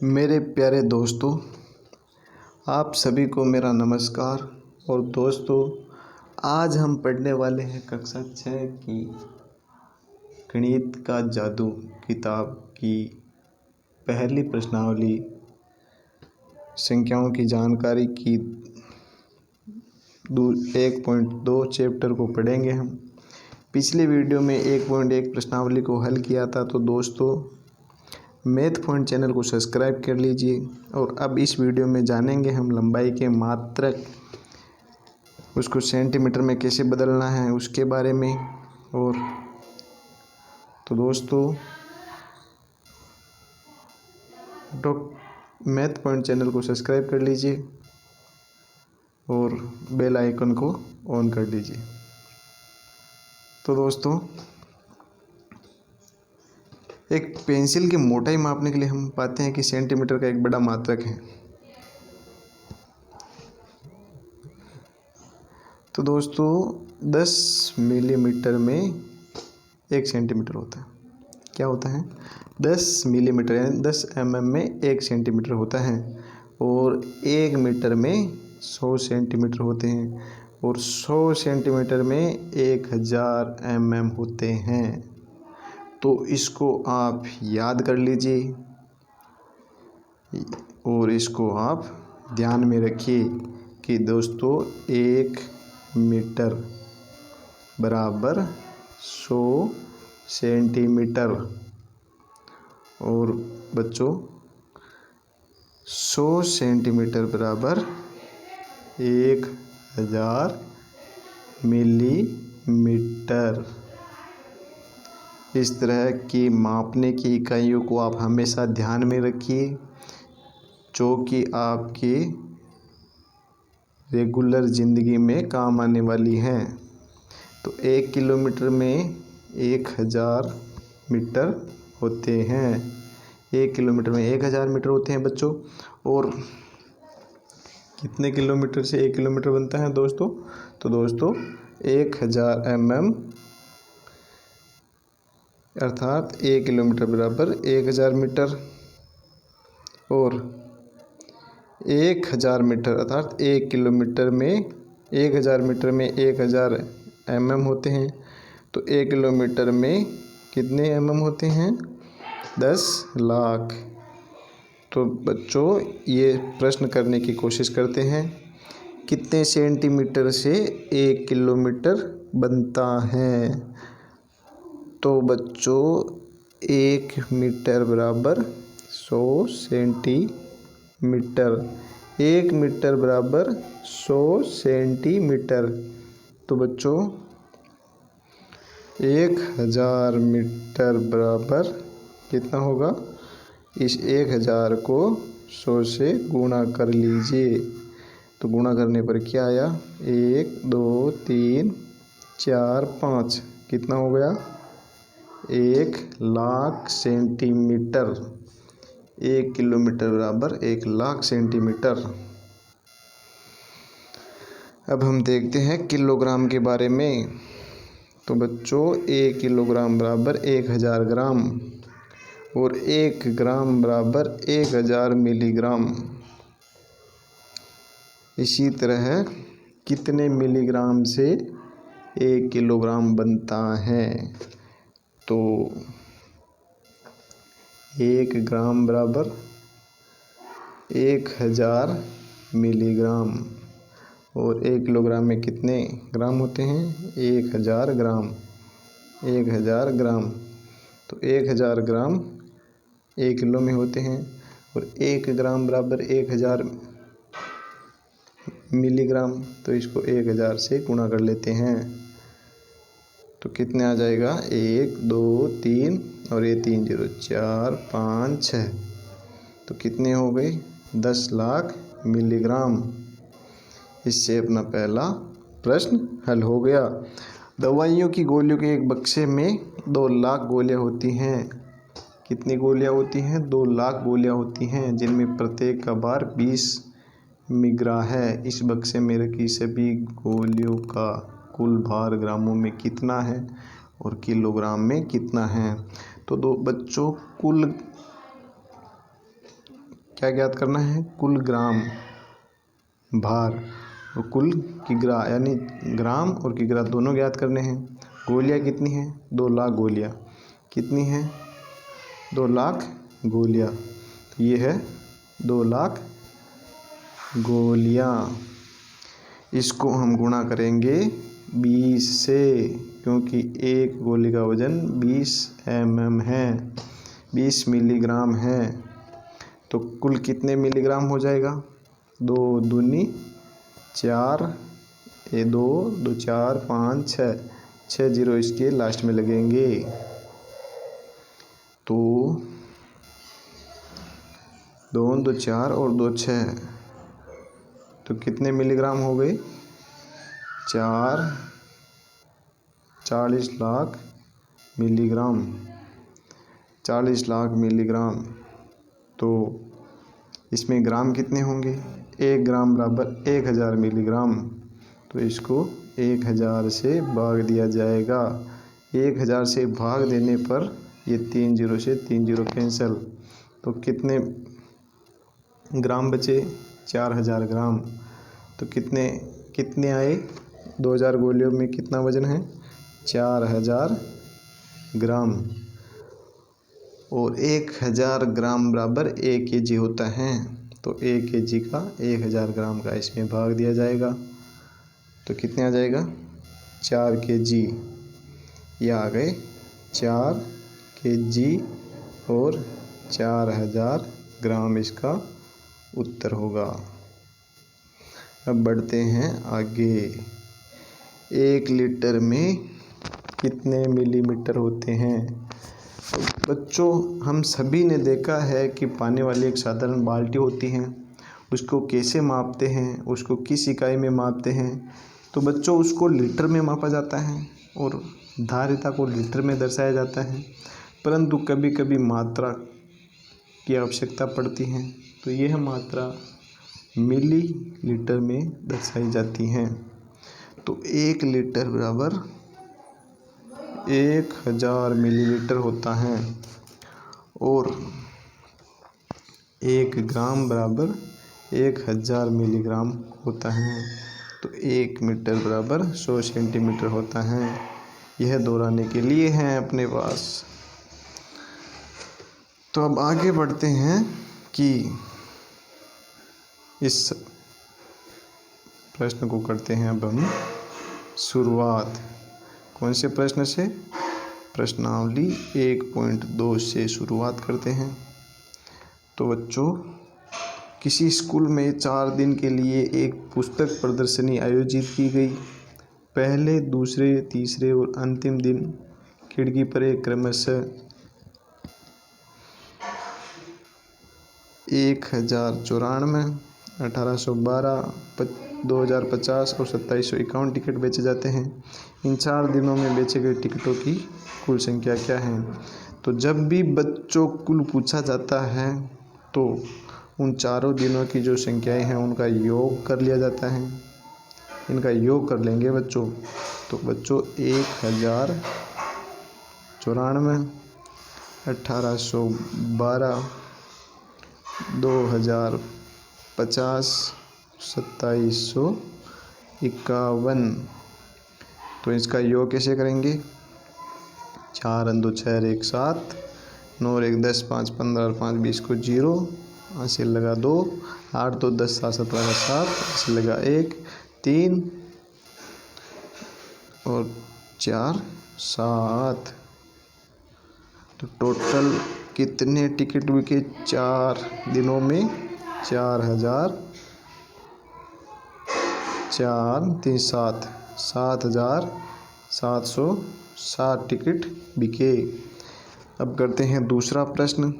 मेरे प्यारे दोस्तों, आप सभी को मेरा नमस्कार। और दोस्तों, आज हम पढ़ने वाले हैं कक्षा 6 की गणित का जादू किताब की पहली प्रश्नावली संख्याओं की जानकारी की 1.2 चैप्टर को पढ़ेंगे हम। पिछले वीडियो में 1.1 प्रश्नावली को हल किया था। तो दोस्तों, मैथ पॉइंट चैनल को सब्सक्राइब कर लीजिए। और अब इस वीडियो में जानेंगे हम लंबाई के मात्रक, उसको सेंटीमीटर में कैसे बदलना है उसके बारे में। और तो दोस्तों, मैथ पॉइंट चैनल को सब्सक्राइब कर लीजिए और बेल आइकन को ऑन कर दीजिए। तो दोस्तों, एक पेंसिल की मोटाई मापने के लिए हम पाते हैं कि सेंटीमीटर का एक बड़ा मात्रक है। तो दोस्तों, 10 मिलीमीटर में 1 सेंटीमीटर होता है। क्या होता है? 10 मिलीमीटर यानी 10 mm में 1 सेंटीमीटर होता है। और 1 मीटर में 100 सेंटीमीटर होते हैं। और 100 सेंटीमीटर में 1000 mm होते हैं। तो इसको आप याद कर लीजिए और इसको आप ध्यान में रखिए कि दोस्तों 1 मीटर बराबर 100 सेंटीमीटर। और बच्चों, 100 सेंटीमीटर बराबर 1000 मिलीमीटर। इस तरह की मापने की इकाइयों को आप हमेशा ध्यान में रखिए, जो कि आपकी रेगुलर ज़िंदगी में काम आने वाली हैं। तो 1 किलोमीटर में 1000 मीटर होते हैं। 1 किलोमीटर में 1000 मीटर होते हैं बच्चों। और कितने किलोमीटर से 1 किलोमीटर बनता है दोस्तों? तो दोस्तों, 1000 mm अर्थात 1 किलोमीटर बराबर 1000 मीटर। और 1000 मीटर अर्थात 1 किलोमीटर में 1000 मीटर में 1000 mm होते हैं। तो 1 किलोमीटर में कितने mm होते हैं? 10 लाख। तो बच्चों, ये प्रश्न करने की कोशिश करते हैं, कितने सेंटीमीटर से 1 किलोमीटर बनता है? तो बच्चों, 1 मीटर बराबर 100 सेंटीमीटर। 1 मीटर बराबर 100 सेंटीमीटर। तो बच्चों, 1000 मीटर बराबर कितना होगा? इस 1000 को 100 से गुणा कर लीजिए। तो गुणा करने पर क्या आया? 1 2 3 4 5 कितना हो गया? 1 लाख सेंटीमीटर। 1 किलोमीटर बराबर 1 लाख सेंटीमीटर। अब हम देखते हैं किलोग्राम के बारे में। तो बच्चों, 1 किलोग्राम बराबर 1000 ग्राम। और 1 ग्राम बराबर 1000 मिलीग्राम। इसी तरह कितने मिलीग्राम से 1 किलोग्राम बनता है? तो 1 ग्राम बराबर 1000 मिलीग्राम। और 1 किलोग्राम में कितने ग्राम होते हैं? 1000 ग्राम। 1000 ग्राम। तो 1000 ग्राम 1 किलो में होते हैं। और 1 ग्राम बराबर 1000 मिलीग्राम। तो इसको 1000 से गुणा कर लेते हैं। तो कितने आ जाएगा? 1 2 3 और ये 3 0 4 5 6। तो कितने हो गए? 10 लाख मिलीग्राम। इससे अपना पहला प्रश्न हल हो गया। दवाइयों की गोलियों के एक बक्से में 2 लाख गोलियां होती हैं। कितनी गोलियां होती हैं? 2 लाख गोलियां होती हैं, जिनमें प्रत्येक का भार 20 मिग्रा है। इस बक्से में रखी सभी गोलियों का कुल भार ग्रामों में कितना है और किलोग्राम में कितना है? तो दो बच्चों, क्या ज्ञात करना है? कुल ग्राम भार और कुल किग्रा, यानी ग्राम और किग्रा दोनों ज्ञात करने हैं। गोलियाँ कितनी हैं? 2 लाख गोलियाँ। कितनी हैं? 2 लाख गोलियाँ। तो ये है 2 लाख गोलियाँ। इसको हम गुणा करेंगे 20 से, क्योंकि एक गोली का वजन 20 mm है, 20 मिलीग्राम है। तो कुल कितने मिलीग्राम हो जाएगा? 2 दूनी 4, 2 2 4 5 6, 6 जीरो इसके लास्ट में लगेंगे। तो 2 2 4 और 2 6, तो कितने मिलीग्राम हो गए? 40 लाख मिलीग्राम। 40 लाख मिलीग्राम। तो इसमें ग्राम कितने होंगे? 1 ग्राम बराबर 1000 मिलीग्राम। तो इसको 1000 से भाग दिया जाएगा। 1000 से भाग देने पर ये 3 जीरो से 3 जीरो कैंसिल। तो कितने ग्राम बचे? 4000 ग्राम। तो कितने आए? 2000 गोलियों में कितना वजन है? 4000 ग्राम। और 1000 ग्राम बराबर 1 kg होता है। तो 1 kg का 1000 ग्राम का इसमें भाग दिया जाएगा। तो कितने आ जाएगा? 4 kg। ये आ गए 4 kg और 4000 ग्राम इसका उत्तर होगा। अब बढ़ते हैं आगे। 1 लीटर में कितने मिलीमीटर होते हैं? तो बच्चों, हम सभी ने देखा है कि पानी वाली एक साधारण बाल्टी होती है, उसको कैसे मापते हैं, उसको किस इकाई में मापते हैं? तो बच्चों, उसको लीटर में मापा जाता है और धारिता को लीटर में दर्शाया जाता है, परंतु कभी कभी मात्रा की आवश्यकता पड़ती है, तो यह मात्रा मिली लीटर में दर्शाई जाती हैं। तो 1 लीटर बराबर 1000 मिलीलीटर होता है और 1 ग्राम बराबर 1000 मिलीग्राम होता है। तो 1 मीटर बराबर 100 सेंटीमीटर होता है। यह दोहराने के लिए है अपने पास। तो अब आगे बढ़ते हैं कि इस प्रश्न को करते हैं अब हम शुरुआत। कौन से प्रश्न से? प्रश्नावली 1.2 से शुरुआत करते हैं। तो बच्चों, किसी स्कूल में 4 दिन के लिए एक पुस्तक प्रदर्शनी आयोजित की गई। पहले, दूसरे, तीसरे और अंतिम दिन खिड़की पर एक क्रमशः 1094, 1812, 2050 और 2751 टिकट बेचे जाते हैं। इन 4 दिनों में बेचे गए टिकटों की कुल संख्या क्या है? तो जब भी बच्चों कुल पूछा जाता है तो उन चारों दिनों की जो संख्याएं हैं उनका योग कर लिया जाता है। इनका योग कर लेंगे बच्चों। तो बच्चों 1094, 1812, 2050, 2751। तो इसका योग कैसे करेंगे? 4 2 6 1 7, 9 1 10, 5 15 और 5 20 को 0, ऐसे लगा 2, 8 2 10 7 17 का 7, ऐसे लगा 1 3 और 4 7। तो टोटल कितने टिकट बिके 4 दिनों में? 4000, 4 3 7, 7760 टिकट बिके। अब करते हैं दूसरा प्रश्न।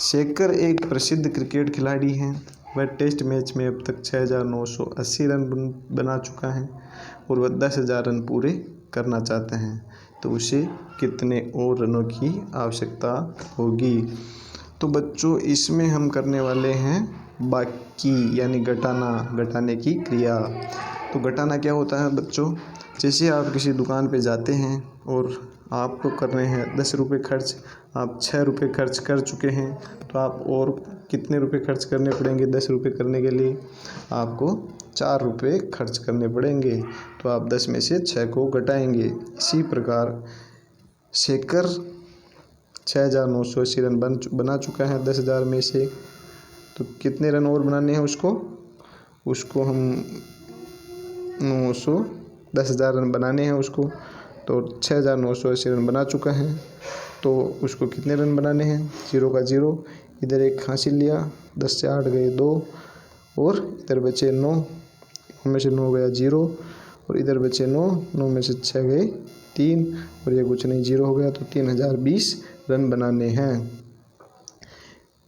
शेखर एक प्रसिद्ध क्रिकेट खिलाड़ी हैं। वह टेस्ट मैच में अब तक 6980 रन बना चुका है और वह 10,000 रन पूरे करना चाहते हैं। तो उसे कितने और रनों की आवश्यकता होगी? तो बच्चों, इसमें हम करने वाले हैं बाकी, यानी घटाने की क्रिया। तो घटाना क्या होता है बच्चों? जैसे आप किसी दुकान पे जाते हैं और आपको करने हैं 10 रुपये खर्च, आप 6 रुपये खर्च कर चुके हैं, तो आप और कितने रुपये खर्च करने पड़ेंगे 10 रुपये करने के लिए? आपको 4 रुपये खर्च करने पड़ेंगे। तो आप 10 में से 6 को घटाएंगे। इसी प्रकार शेखर 6,980 रन बना चुका है 10,000 में से। तो कितने रन और बनाने हैं उसको हम 10,000 रन बनाने हैं उसको। तो 6,980 रन बना चुका है, तो उसको कितने रन बनाने हैं? 0 का 0, इधर एक हासिल लिया, 10 से 8 गए 2, और इधर बचे 9 में से 9 गया 0, और इधर बचे 9 में से 6 गए 3, और ये कुछ नहीं 0 हो गया। तो 3,020 रन बनाने हैं।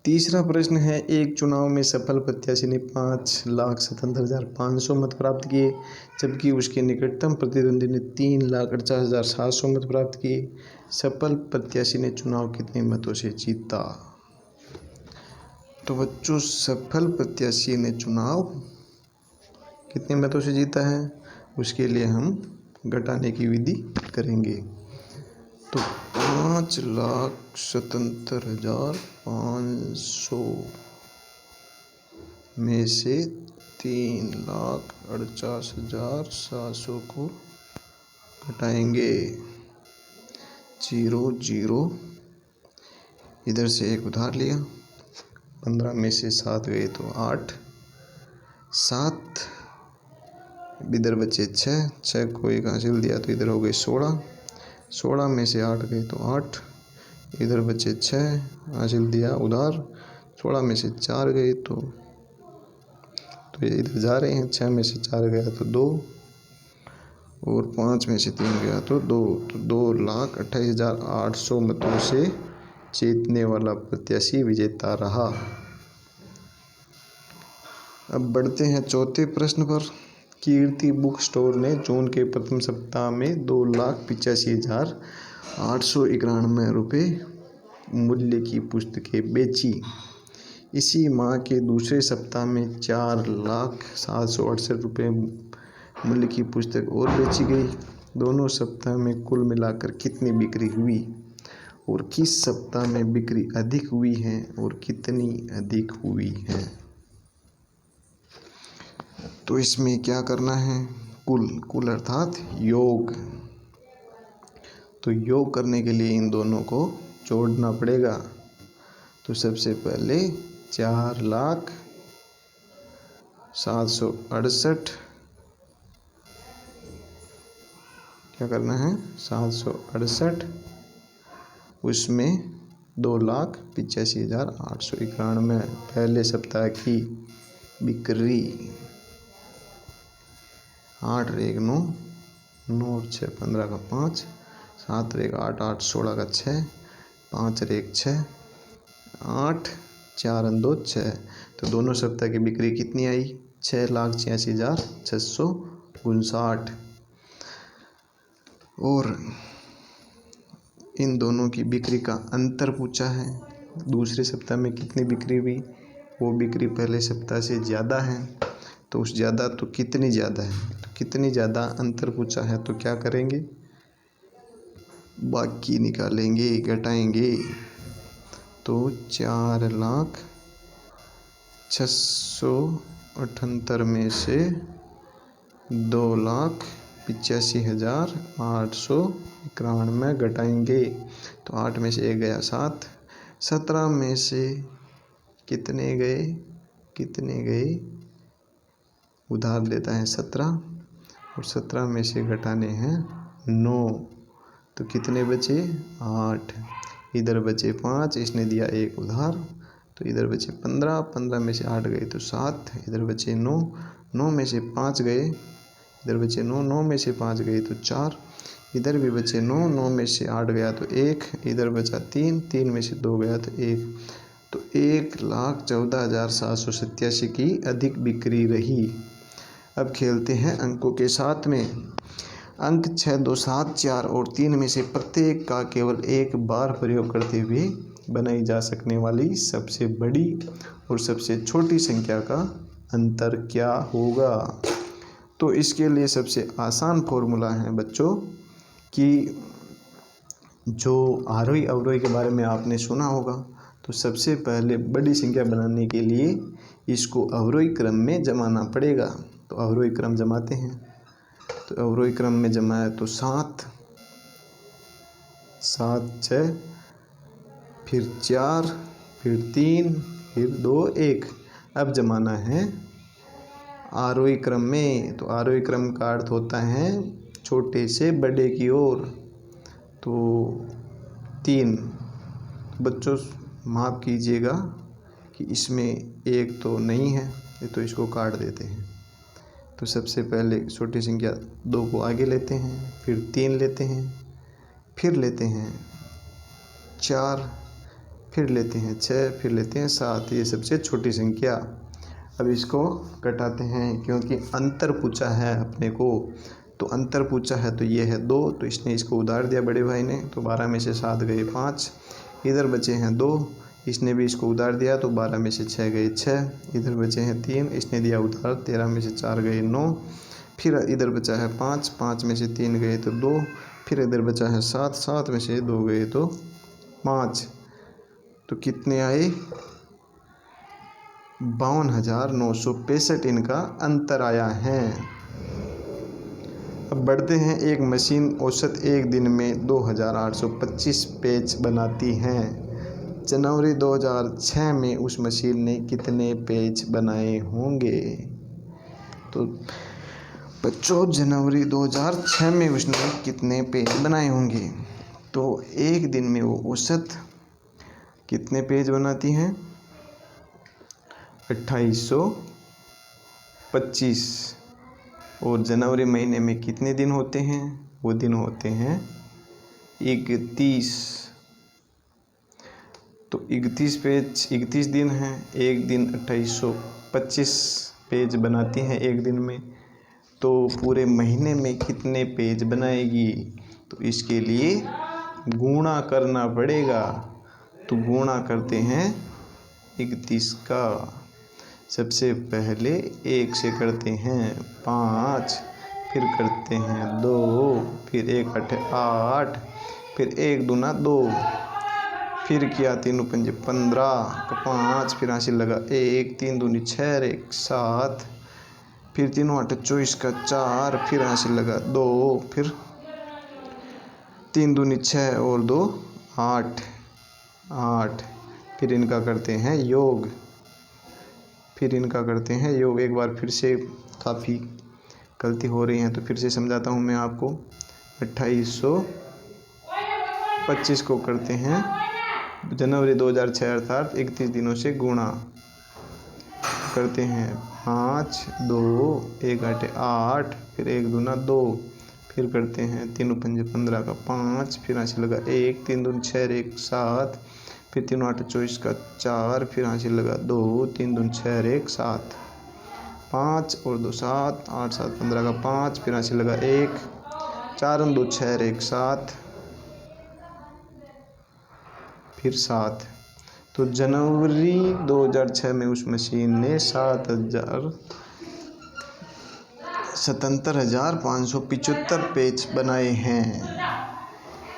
तीसरा प्रश्न है, एक चुनाव में सफल प्रत्याशी ने 5,77,500 मत प्राप्त किए, जबकि उसके निकटतम प्रतिद्वंदी ने 3,48,700 मत प्राप्त किए। सफल प्रत्याशी ने चुनाव कितने मतों से जीता? तो बच्चों, सफल प्रत्याशी ने चुनाव कितने मतों से जीता है, उसके लिए हम घटाने की विधि करेंगे। तो 5,77,500 में से 3,48,700 को घटाएंगे। 0 0, इधर से एक उधार लिया, 15 में से 7 गए तो 8, 7, इधर बचे 6 को एक हासिल दिया तो इधर हो गए 16, 16 में से 8 गए तो 8, इधर बचे 6 हासिल दिया उधार, 16 में से 4 गए तो ये इधर जा रहे हैं, 6 में से 4 गया तो 2, और 5 में से 3 गया तो 2। तो 2,28,800 मतों से जीतने वाला प्रत्याशी विजेता रहा। अब बढ़ते हैं चौथे प्रश्न पर। कीर्ति बुक स्टोर ने जून के प्रथम सप्ताह में 2,85,891 रुपये मूल्य की पुस्तकें बेची। इसी माह के दूसरे सप्ताह में 4,07,68 रुपये मूल्य की पुस्तक और बेची गई। दोनों सप्ताह में कुल मिलाकर कितनी बिक्री हुई, और किस सप्ताह में बिक्री अधिक हुई है और कितनी अधिक हुई है? तो इसमें क्या करना है? कुल अर्थात योग। तो योग करने के लिए इन दोनों को जोड़ना पड़ेगा। तो सबसे पहले 4,07,68, क्या करना है? 768, उसमें 2,85,891 पहले सप्ताह की बिक्री। 8 रेग 9, 9 और 6 15 का 5, 7 रेग 8, 8 16 का 6, 5 रेग 6, 8 4 2 6। तो दोनों सप्ताह की बिक्री कितनी आई? 6,86,659। और इन दोनों की बिक्री का अंतर पूछा है। दूसरे सप्ताह में कितनी बिक्री हुई, वो बिक्री पहले सप्ताह से ज़्यादा है, तो उस ज़्यादा तो कितनी ज़्यादा है, तो कितनी ज़्यादा अंतर पूछा है, तो क्या करेंगे? बाकी निकालेंगे, घटाएंगे। तो 4,06,78 में से 2,85,891 घटाएंगे। तो 8 में से 1 गया 7, 17 में से कितने गए उधार देता है 17, और 17 में से घटाने हैं 9, तो कितने बचे? 8। इधर बचे 5, इसने दिया 1 उधार, तो इधर बचे 15, 15 में से 8 गए तो 7, इधर बचे 9, 9 में से 5 गए, इधर बचे 9, 9 में से 5 गए तो 4, इधर भी बचे 9, 9 में से 8 गया तो 1, इधर बचा 3, 3 में से 2 गया तो 1। तो 1,14,787 की अधिक बिक्री रही। अब खेलते हैं अंकों के साथ में। अंक 6, 2, 7, 4 और 3 में से प्रत्येक का केवल एक बार प्रयोग करते हुए बनाई जा सकने वाली सबसे बड़ी और सबसे छोटी संख्या का अंतर क्या होगा? तो इसके लिए सबसे आसान फॉर्मूला है बच्चों कि जो आरोही अवरोही के बारे में आपने सुना होगा, तो सबसे पहले बड़ी संख्या बनाने के लिए इसको अवरोही क्रम में जमाना पड़ेगा। तो अवरोही क्रम जमाते हैं। तो अवरोही क्रम में जमाया तो 7, 7 6, फिर 4, फिर 3, फिर 2 1। अब जमाना है आरोही क्रम में। तो आरोही क्रम का अर्थ होता है छोटे से बड़े की ओर। तो 3। बच्चों माफ़ कीजिएगा कि इसमें 1 तो नहीं है, तो इसको काट देते हैं। तो सबसे पहले छोटी संख्या 2 को आगे लेते हैं, फिर 3 लेते हैं, फिर लेते हैं 4, फिर लेते हैं 6, फिर लेते हैं 7। ये सबसे छोटी संख्या। अब इसको घटाते हैं क्योंकि अंतर पूछा है अपने को। तो अंतर पूछा है तो ये है 2, तो इसने इसको उधार दिया बड़े भाई ने। तो 12 में से 7 गए 5, इधर बचे हैं 2, इसने भी इसको उधार दिया। तो 12 में से 6 गए 6, इधर बचे हैं 3, इसने दिया उधार। 13 में से 4 गए 9, फिर इधर बचा है 5, 5 में से 3 गए तो 2, फिर इधर बचा है 7, 7 में से 2 गए तो 5। तो कितने आए? 52,965 इनका अंतर आया है। अब बढ़ते हैं। एक मशीन औसत एक दिन में 2,825 पेज बनाती है। जनवरी 2006 में उस मशीन ने कितने पेज बनाए होंगे? तो बच्चों जनवरी 2006 में उसने कितने पेज बनाए होंगे? तो एक दिन में वो औसत कितने पेज बनाती हैं? 2825। और जनवरी महीने में कितने दिन होते हैं? वो दिन होते हैं 31। तो 31 पेज 31 दिन हैं। एक दिन 2825 पेज बनाती हैं एक दिन में। तो पूरे महीने में कितने पेज बनाएगी? तो इसके लिए गुणा करना पड़ेगा। तो गुणा करते हैं 31 का। सबसे पहले 1 से करते हैं 5, फिर करते हैं 2, फिर 1 8 8, फिर 1 दूना 2, फिर किया 3 पंजे 15 का 5, फिर हासिल लगा 1, 3 दूनी 6 1 7, फिर 3 8 24 का 4, फिर हासिल लगा 2, फिर 3 दूनी 6 और 2 8 8। फिर इनका करते हैं योग। एक बार फिर से काफ़ी गलती हो रही है तो फिर से समझाता हूँ मैं आपको। 2825 को करते हैं जनवरी 2006 अर्थात 31 दिनों से गुणा करते हैं। 5 2 1 8 8, फिर 1 दूना 2, फिर करते हैं 3 पंजे 15 का 5, फिर हासिल लगा 1, 3 दूनी 6 1 7, फिर 3 8 24 का 4, फिर हासिल लगा 2, 3 दूनी 6 1 7, 5 और 2 7, 8 7 15 का 5, फिर हासिल लगा 1, 4 2 6 1 7, फिर 7। तो जनवरी 2006 में उस मशीन ने 77,575 पेज बनाए हैं।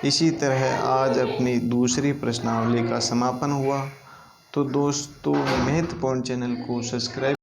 इसी तरह आज अपनी दूसरी प्रश्नावली का समापन हुआ। तो दोस्तों महत्वपूर्ण चैनल को सब्सक्राइब